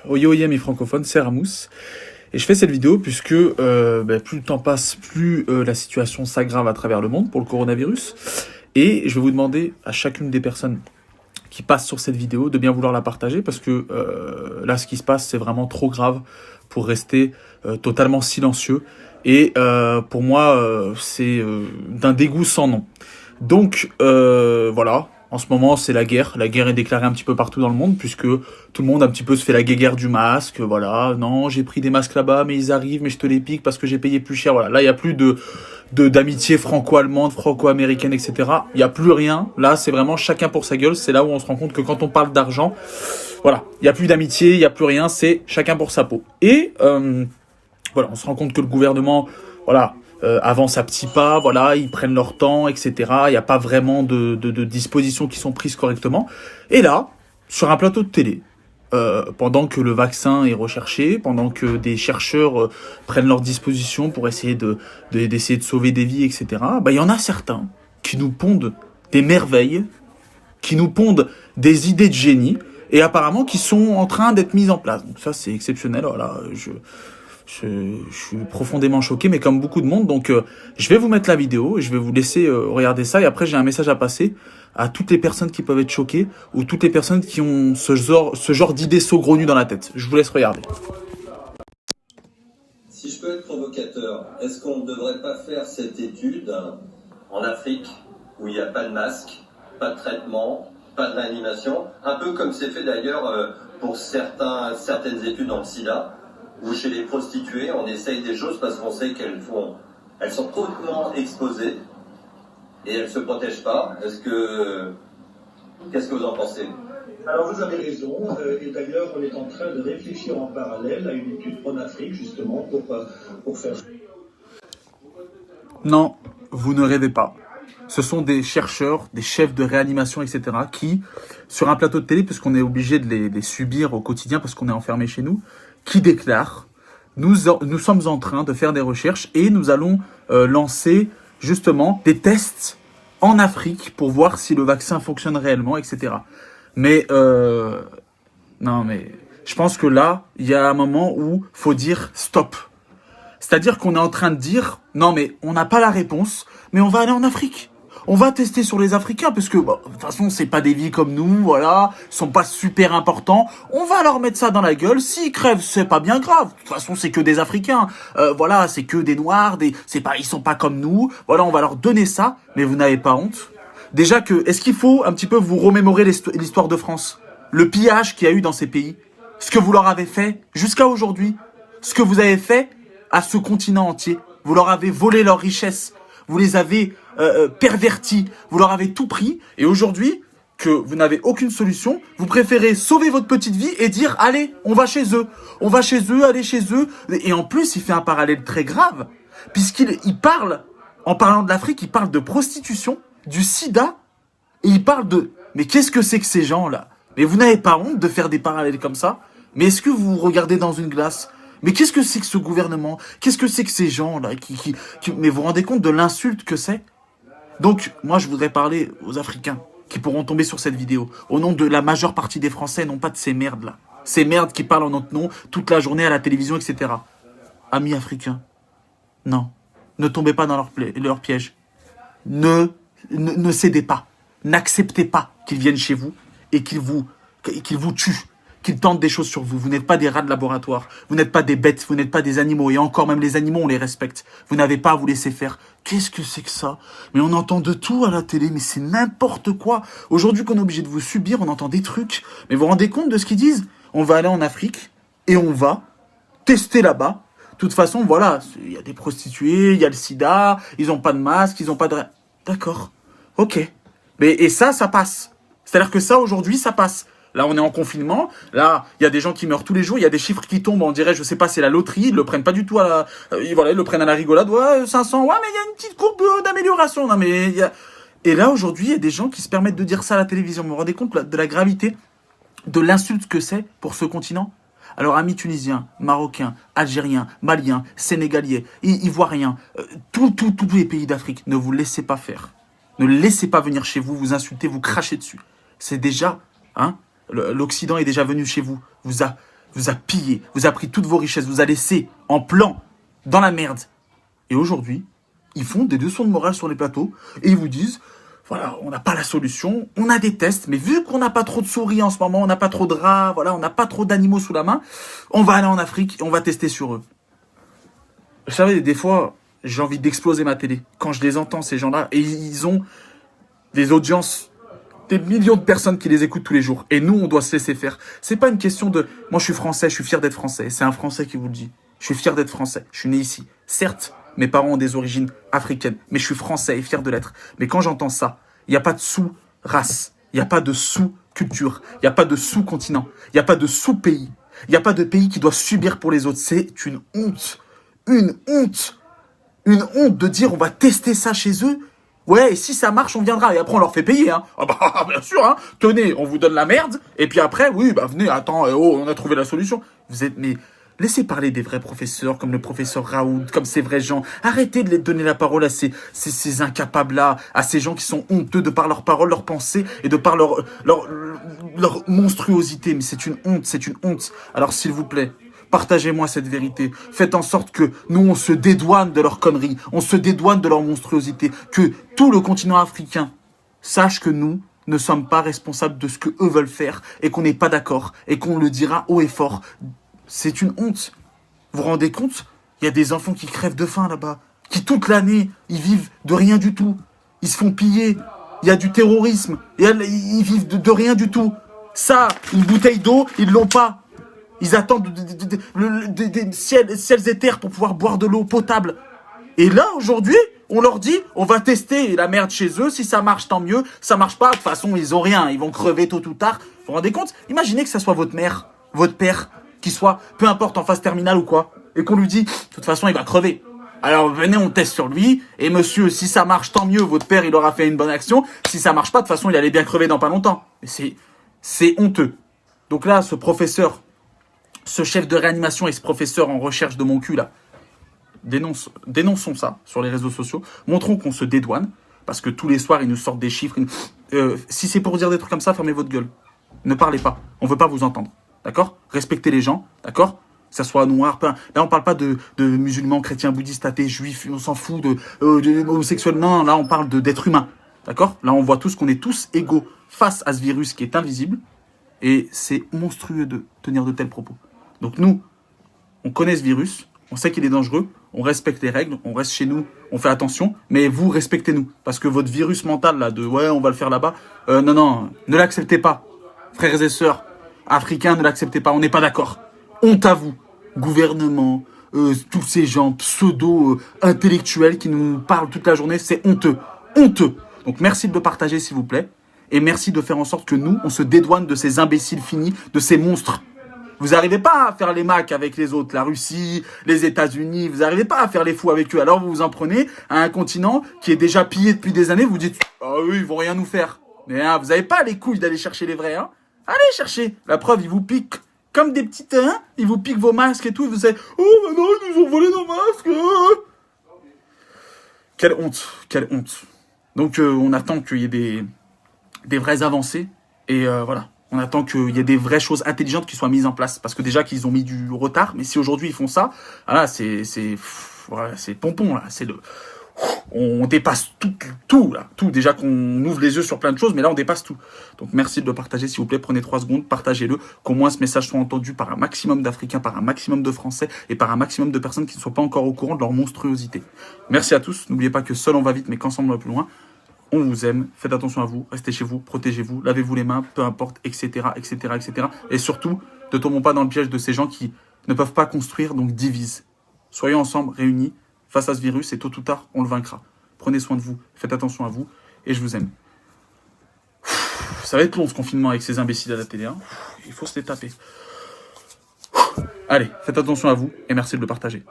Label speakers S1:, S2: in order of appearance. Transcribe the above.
S1: Oye oye mes francophones, c'est Ramous. Et je fais cette vidéo puisque plus le temps passe, plus la situation s'aggrave à travers le monde pour le coronavirus. Et je vais vous demander à chacune des personnes qui passent sur cette vidéo de bien vouloir la partager parce que là, ce qui se passe, c'est vraiment trop grave pour rester totalement silencieux. Et pour moi, c'est d'un dégoût sans nom. Donc voilà. En ce moment, c'est la guerre. La guerre est déclarée un petit peu partout dans le monde, puisque tout le monde un petit peu se fait la guéguerre du masque. Voilà, non, j'ai pris des masques là-bas, mais ils arrivent, mais je te les pique parce que j'ai payé plus cher. Voilà, là, il n'y a plus d'amitié franco-allemande, franco-américaine, etc. Il n'y a plus rien. Là, c'est vraiment chacun pour sa gueule. C'est là où on se rend compte que quand on parle d'argent, voilà, il n'y a plus d'amitié, il n'y a plus rien. C'est chacun pour sa peau. Et voilà, on se rend compte que le gouvernement, voilà, avance à petits pas, voilà, ils prennent leur temps, etc. Il n'y a pas vraiment de dispositions qui sont prises correctement. Et là, sur un plateau de télé, pendant que le vaccin est recherché, pendant que des chercheurs prennent leurs dispositions pour essayer d'essayer de sauver des vies, etc., il y en a certains qui nous pondent des merveilles, qui nous pondent des idées de génie, et apparemment qui sont en train d'être mises en place. Donc ça, c'est exceptionnel. Voilà, je suis profondément choqué, mais comme beaucoup de monde. Donc, je vais vous mettre la vidéo et je vais vous laisser regarder ça. Et après, j'ai un message à passer à toutes les personnes qui peuvent être choquées ou toutes les personnes qui ont ce genre d'idées saugrenues dans la tête. Je vous laisse regarder.
S2: Si je peux être provocateur, est-ce qu'on ne devrait pas faire cette étude en Afrique où il n'y a pas de masque, pas de traitement, pas de réanimation, un peu comme c'est fait d'ailleurs pour certaines études dans le sida, où chez les prostituées, on essaye des choses parce qu'on sait qu'elles sont hautement exposées et elles ne se protègent pas. Qu'est-ce que vous en pensez?
S3: Alors vous avez raison, et d'ailleurs on est en train de réfléchir en parallèle à une étude en Afrique justement pour faire...
S1: Non, vous ne rêvez pas. Ce sont des chercheurs, des chefs de réanimation, etc. qui, sur un plateau de télé, puisqu'on est obligé de les subir au quotidien parce qu'on est enfermé chez nous, qui déclarent nous sommes en train de faire des recherches et nous allons lancer justement des tests en Afrique pour voir si le vaccin fonctionne réellement, etc. Mais non, mais je pense que là, il y a un moment où faut dire stop. C'est-à-dire qu'on est en train de dire non, mais on n'a pas la réponse, mais on va aller en Afrique. On va tester sur les Africains parce que, de toute façon, c'est pas des vies comme nous, voilà, ils sont pas super importants. On va leur mettre ça dans la gueule. S'ils crèvent, c'est pas bien grave. De toute façon, c'est que des Africains. Voilà, c'est que des Noirs, ils sont pas comme nous. Voilà, on va leur donner ça. Mais vous n'avez pas honte? Déjà est-ce qu'il faut un petit peu vous remémorer l'histoire de France? Le pillage qu'il y a eu dans ces pays? Ce que vous leur avez fait jusqu'à aujourd'hui? Ce que vous avez fait à ce continent entier? Vous leur avez volé leurs richesses. Vous les avez pervertis, vous leur avez tout pris, et aujourd'hui, que vous n'avez aucune solution, vous préférez sauver votre petite vie et dire, allez, on va chez eux, allez chez eux, et en plus, il fait un parallèle très grave, puisqu'il parle, en parlant de l'Afrique, il parle de prostitution, du sida, et il parle mais qu'est-ce que c'est que ces gens-là? Mais vous n'avez pas honte de faire des parallèles comme ça? Mais est-ce que vous regardez dans une glace? Mais qu'est-ce que c'est que ce gouvernement? Qu'est-ce que c'est que ces gens-là mais vous vous rendez compte de l'insulte que c'est? Donc, moi, je voudrais parler aux Africains qui pourront tomber sur cette vidéo, au nom de la majeure partie des Français, non pas de ces merdes-là. Ces merdes qui parlent en notre nom toute la journée à la télévision, etc. Amis africains, non, ne tombez pas dans leur piège. Ne cédez pas. N'acceptez pas qu'ils viennent chez vous et qu'ils vous tuent, qu'ils tentent des choses sur vous. Vous n'êtes pas des rats de laboratoire, vous n'êtes pas des bêtes, vous n'êtes pas des animaux. Et encore, même les animaux, on les respecte. Vous n'avez pas à vous laisser faire. Qu'est-ce que c'est que ça? Mais on entend de tout à la télé, mais c'est n'importe quoi. Aujourd'hui qu'on est obligé de vous subir, on entend des trucs. Mais vous vous rendez compte de ce qu'ils disent? On va aller en Afrique et on va tester là-bas. De toute façon, voilà, il y a des prostituées, il y a le sida, ils n'ont pas de masque, ils n'ont pas de... D'accord, ok. Et ça passe. C'est-à-dire que ça, aujourd'hui, ça passe. Là, on est en confinement. Là, il y a des gens qui meurent tous les jours. Il y a des chiffres qui tombent. On dirait, je sais pas, c'est la loterie. Ils le prennent pas du tout à la... voilà, ils le prennent à la rigolade. Ouais, 500. Ouais, mais il y a une petite courbe d'amélioration. Non, mais Et là, aujourd'hui, il y a des gens qui se permettent de dire ça à la télévision. Vous vous rendez compte de la gravité, de l'insulte que c'est pour ce continent? Alors, amis tunisiens, marocains, algériens, maliens, sénégaliens, ivoiriens, tous les pays d'Afrique, ne vous laissez pas faire. Ne laissez pas venir chez vous, vous insulter, vous cracher dessus. C'est déjà... L'Occident est déjà venu chez vous, vous a pillé, vous a pris toutes vos richesses, vous a laissé en plan, dans la merde. Et aujourd'hui, ils font des leçons de morale sur les plateaux et ils vous disent, voilà, on n'a pas la solution, on a des tests, mais vu qu'on n'a pas trop de souris en ce moment, on n'a pas trop de rats, voilà, on n'a pas trop d'animaux sous la main, on va aller en Afrique et on va tester sur eux. Vous savez, des fois, j'ai envie d'exploser ma télé quand je les entends, ces gens-là, et ils ont des audiences, des millions de personnes qui les écoutent tous les jours. Et nous, on doit se laisser faire. C'est pas une question de... Moi, je suis français, je suis fier d'être français. C'est un Français qui vous le dit. Je suis fier d'être français. Je suis né ici. Certes, mes parents ont des origines africaines, mais je suis français et fier de l'être. Mais quand j'entends ça, il n'y a pas de sous-race. Il n'y a pas de sous-culture. Il n'y a pas de sous-continent. Il n'y a pas de sous-pays. Il n'y a pas de pays qui doit subir pour les autres. C'est une honte. Une honte. Une honte de dire on va tester ça chez eux. Ouais, et si ça marche, on viendra. Et après, on leur fait payer, hein. Ah bah, bien sûr, hein. Tenez, on vous donne la merde. Et puis après, oui, bah, venez, attends, oh, on a trouvé la solution. Vous êtes, mais, laissez parler des vrais professeurs, comme le professeur Raoult, comme ces vrais gens. Arrêtez de les donner la parole à ces incapables-là, à ces gens qui sont honteux de par leurs paroles, leurs pensées, et de par leur monstruosité. Mais c'est une honte, c'est une honte. Alors, s'il vous plaît, partagez-moi cette vérité. Faites en sorte que nous, on se dédouane de leurs conneries. On se dédouane de leur monstruosité. Que tout le continent africain sache que nous ne sommes pas responsables de ce que eux veulent faire et qu'on n'est pas d'accord et qu'on le dira haut et fort. C'est une honte. Vous vous rendez compte? Il y a des enfants qui crèvent de faim là-bas. Qui toute l'année, ils vivent de rien du tout. Ils se font piller. Il y a du terrorisme. Ils vivent de rien du tout. Ça, une bouteille d'eau, ils l'ont pas. Ils attendent des ciels et terres pour pouvoir boire de l'eau potable. Et là, aujourd'hui, on leur dit, on va tester la merde chez eux. Si ça marche, tant mieux. Ça marche pas, de toute façon, ils ont rien. Ils vont crever tôt ou tard. Vous vous rendez compte? Imaginez que ça soit votre mère, votre père, qui soit, peu importe, en phase terminale ou quoi. Et qu'on lui dit, de toute façon, il va crever. Alors, venez, on teste sur lui. Et monsieur, si ça marche, tant mieux. Votre père, il aura fait une bonne action. Si ça marche pas, de toute façon, il allait bien crever dans pas longtemps. Mais c'est honteux. Donc là, ce professeur, ce chef de réanimation et ce professeur en recherche de mon cul, là, dénonçons ça sur les réseaux sociaux. Montrons qu'on se dédouane, parce que tous les soirs, ils nous sortent des chiffres. Si c'est pour dire des trucs comme ça, fermez votre gueule. Ne parlez pas. On veut pas vous entendre. D'accord? Respectez les gens. D'accord? Que ça soit noir, là, on parle pas de musulmans, chrétiens, bouddhistes, athées, juifs, on s'en fout de homosexuels. Non, là, on parle d'êtres humains. D'accord? Là, on voit tous qu'on est tous égaux face à ce virus qui est invisible. Et c'est monstrueux de tenir de tels propos. Donc nous, on connaît ce virus, on sait qu'il est dangereux, on respecte les règles, on reste chez nous, on fait attention, mais vous, respectez-nous. Parce que votre virus mental, là, de « ouais, on va le faire là-bas », non, ne l'acceptez pas. Frères et sœurs africains, ne l'acceptez pas, on n'est pas d'accord. Honte à vous, gouvernement, tous ces gens pseudo-intellectuels qui nous parlent toute la journée, c'est honteux, honteux. Donc merci de le partager, s'il vous plaît, et merci de faire en sorte que nous, on se dédouane de ces imbéciles finis, de ces monstres. Vous n'arrivez pas à faire les macs avec les autres, la Russie, les États-Unis, vous n'arrivez pas à faire les fous avec eux. Alors vous vous en prenez à un continent qui est déjà pillé depuis des années, vous dites « Ah oui, ils vont rien nous faire ». Mais hein, vous n'avez pas les couilles d'aller chercher les vrais, hein. Allez chercher. La preuve, ils vous piquent comme des petites, hein. Ils vous piquent vos masques et tout, et vous savez « Oh, maintenant ils nous ont volé nos masques ». Quelle honte, quelle honte. Donc on attend qu'il y ait des vraies avancées, et voilà. On attend qu'il y ait des vraies choses intelligentes qui soient mises en place. Parce que déjà qu'ils ont mis du retard. Mais si aujourd'hui ils font ça, voilà, c'est pompon, là. On dépasse tout, là. Tout. Déjà qu'on ouvre les yeux sur plein de choses, mais là on dépasse tout. Donc merci de le partager, s'il vous plaît. Prenez 3 secondes, partagez-le. Qu'au moins ce message soit entendu par un maximum d'Africains, par un maximum de Français et par un maximum de personnes qui ne sont pas encore au courant de leur monstruosité. Merci à tous. N'oubliez pas que seul on va vite, mais qu'ensemble on va plus loin. On vous aime, faites attention à vous, restez chez vous, protégez-vous, lavez-vous les mains, peu importe, etc., etc., etc. Et surtout, ne tombons pas dans le piège de ces gens qui ne peuvent pas construire, donc divisent. Soyons ensemble, réunis, face à ce virus, et tôt ou tard, on le vaincra. Prenez soin de vous, faites attention à vous, et je vous aime. Ça va être long ce confinement avec ces imbéciles à la télé, hein. Il faut se les taper. Allez, faites attention à vous, et merci de le partager.